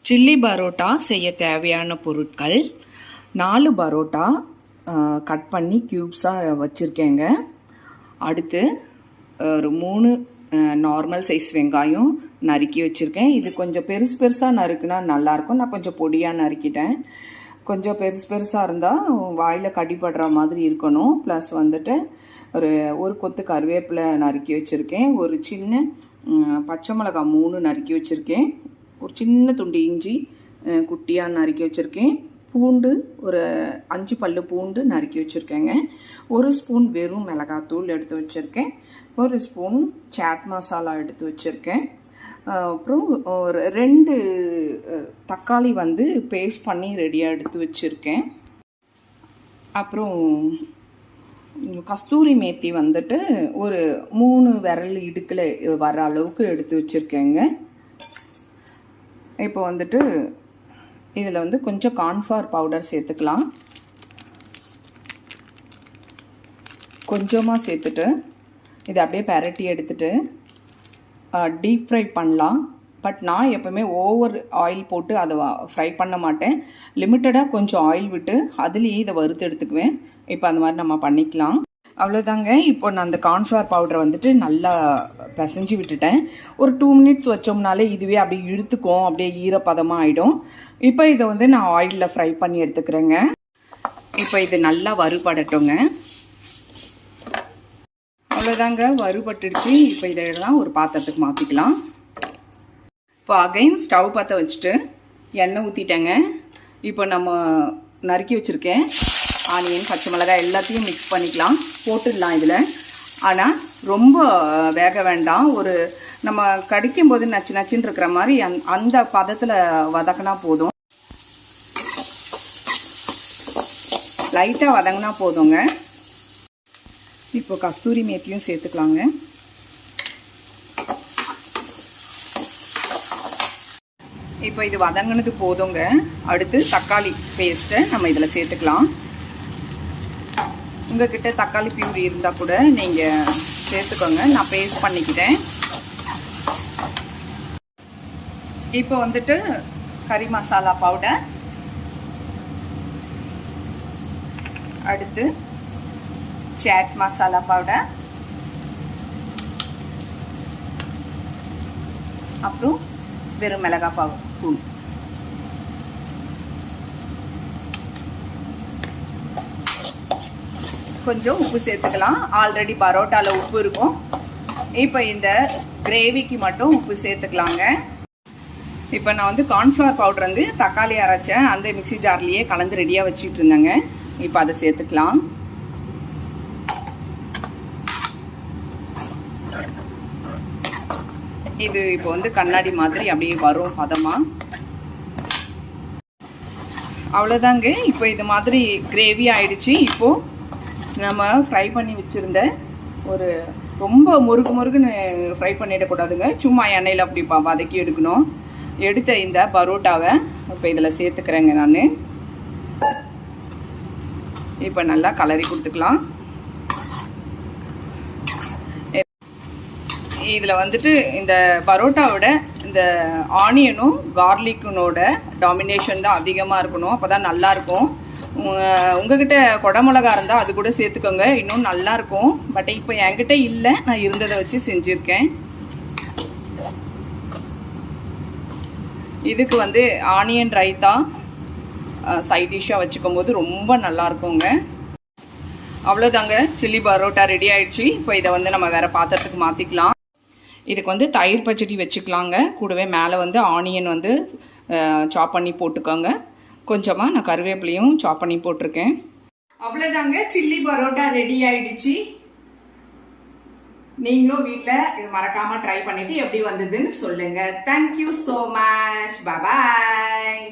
Chilli parotta செய்ய தேவையான பொருட்கள் 4 பரோட்டா கட் பண்ணி க்யூப்ஸாக வச்சுருக்கேங்க. அடுத்து ஒரு 3 நார்மல் சைஸ் வெங்காயம் நறுக்கி வச்சுருக்கேன். இது கொஞ்சம் பெருசாக நறுக்குனா நல்லாயிருக்கும். நான் கொஞ்சம் பொடியாக நறுக்கிட்டேன். கொஞ்சம் பெருசாக இருந்தால் வாயில் கடிப்படுற மாதிரி இருக்கணும். ப்ளஸ் வந்துட்டு ஒரு கொத்து கருவேப்பிலை நறுக்கி வச்சுருக்கேன். ஒரு சின்ன பச்சை மிளகாய் 3 நறுக்கி வச்சுருக்கேன். ஒரு சின்ன துண்டு இஞ்சி குட்டியாக நறுக்கி வச்சுருக்கேன். பூண்டு ஒரு 5 பல்லு பூண்டு நறுக்கி வச்சுருக்கேங்க. 1 ஸ்பூன் வெறும் மிளகாத்தூள் எடுத்து வச்சுருக்கேன். 1 ஸ்பூன் சாட் மசாலா எடுத்து வச்சுருக்கேன். அப்புறம் ஒரு 2 தக்காளி பேஸ்ட் பண்ணி ரெடியாக எடுத்து வச்சுருக்கேன். அப்புறம் கஸ்தூரி மேத்தி ஒரு 3 விரல் இடுக்கில் வர அளவுக்கு எடுத்து வச்சுருக்கேங்க. இப்போ இதில் கொஞ்சம் கார்ன்ஃப்ளவர் பவுடர் சேர்த்துக்கலாம். கொஞ்சமாக சேர்த்துட்டு இதை அப்படியே பரட்டி எடுத்துட்டு டீப் ஃப்ரை பண்ணலாம். பட் நான் எப்போவுமே ஓவர் ஆயில் போட்டு அதை ஃப்ரை பண்ண மாட்டேன். லிமிட்டடாக கொஞ்சம் ஆயில் விட்டு அதுலேயே இதை வறுத்து எடுத்துக்குவேன். இப்போ அந்த மாதிரி நம்ம பண்ணிக்கலாம். அவ்வளோதாங்க. இப்போ நான் அந்த கார்ன்ஃப்ளவர் பவுடரை நல்லா பிசைஞ்சு விட்டுட்டேன். ஒரு 2 மினிட்ஸ் வச்சோம்னாலே இதுவே அப்படியே இழுத்துக்கும், அப்படியே ஈரப்பதமாக ஆகிடும். இப்போ இதை நான் ஆயிலில் ஃப்ரை பண்ணி எடுத்துக்கிறேங்க. இப்போ இது நல்லா வறுபடட்டுங்க. அவ்வளோதாங்க, வறுபட்டுடுச்சு. இப்போ இதெல்லாம் ஒரு பாத்திரத்துக்கு மாற்றிக்கலாம். இப்போ அகைன் ஸ்டவ் பற்ற வச்சுட்டு எண்ணெய் ஊற்றிட்டேங்க. இப்போ நம்ம நறுக்கி வச்சுருக்கேன் ஆனியன், பச்சை மிளகாய் எல்லாத்தையும் மிக்ஸ் பண்ணிக்கலாம், போட்டுடலாம் இதில். ஆனால் ரொம்ப வேக வேண்டாம். நம்ம கடிக்கும் போது நச்சுன்னு இருக்கிற மாதிரி அந்த பதத்தில் வதக்கினா போதும். லைட்டாக வதங்கினா போதுங்க. இப்போ கஸ்தூரி மேத்தியும் சேர்த்துக்கலாங்க. இப்போ இது வதங்கினது போதுங்க. அடுத்து தக்காளி பேஸ்ட்டை நம்ம இதில் சேர்த்துக்கலாம். உங்ககிட்ட தக்காளி பியூரி இருந்தால் கூட நீங்கள் சேர்த்துக்கோங்க. நான் பேஸ்ட் பண்ணிக்கிட்டேன். இப்போ கறி மசாலா பவுடர், அடுத்து சாட் மசாலா பவுடர், அப்புறம் வெறும் மிளகாய் தூள், கொஞ்சம் உப்பு சேர்த்துக்கலாம். ஆல்ரெடி பரோட்டாவில் உப்பு இருக்கும். இப்போ இந்த கிரேவிக்கு மட்டும் உப்பு சேர்த்துக்கலாங்க. இப்போ நான் கார்ன்ஃப்ளவர் பவுடர் தக்காளி அரைச்சேன், அந்த மிக்சி ஜார்லேயே கலந்து ரெடியாக வச்சுட்டு இருந்தேங்க. இப்போ அதை சேர்த்துக்கலாம். இது இப்போ கண்ணாடி மாதிரி அப்படியே வரும் பதமாக. அவ்வளோதாங்க. இப்போ இது மாதிரி கிரேவி ஆயிடுச்சு. இப்போது நம்ம ஃப்ரை பண்ணி வச்சுருந்த ரொம்ப முறுக்குன்னு ஃப்ரை பண்ணிடக்கூடாதுங்க. சும்மா எண்ணெயில் அப்படி வதக்கி எடுக்கணும். எடுத்த இந்த பரோட்டாவை இப்போ இதில் சேர்த்துக்கிறேங்க நான். இப்போ நல்லா கலரி கொடுத்துக்கலாம். இதில் இந்த பரோட்டாவோட இந்த ஆனியனும் கார்லிக்குனோட டாமினேஷன் தான் அதிகமாக இருக்கணும். அப்போ தான் நல்லாயிருக்கும். உங்ககிட்ட குடமிளகா இருந்தால் அது கூட சேர்த்துக்கோங்க, இன்னும் நல்லாயிருக்கும். பட் இப்போ என்கிட்ட இல்லை, நான் இருந்ததை வச்சு செஞ்சுருக்கேன். இதுக்கு ஆனியன் ரைத்தா சைட் டிஷ்ஷாக வச்சுக்கும் போது ரொம்ப நல்லாயிருக்குங்க. அவ்வளோதாங்க, சில்லி பரோட்டா ரெடி ஆயிடுச்சு. இப்போ இதை நம்ம வேறு பாத்திரத்துக்கு மாற்றிக்கலாம். இதுக்கு தயிர் பச்சடி வச்சுக்கலாங்க. கூடவே மேலே ஆனியன் சாப் பண்ணி போட்டுக்கோங்க. கொஞ்சமாக நான் கருவேப்பிலையும் சாப் பண்ணி போட்டிருக்கேன். அவ்வளோதாங்க, சில்லி பரோட்டா ரெடி ஆயிடுச்சு. நீங்களும் வீட்டில் இது மறக்காமல் ட்ரை பண்ணிவிட்டு எப்படி வந்ததுன்னு சொல்லுங்கள். Thank you so much. பாய்.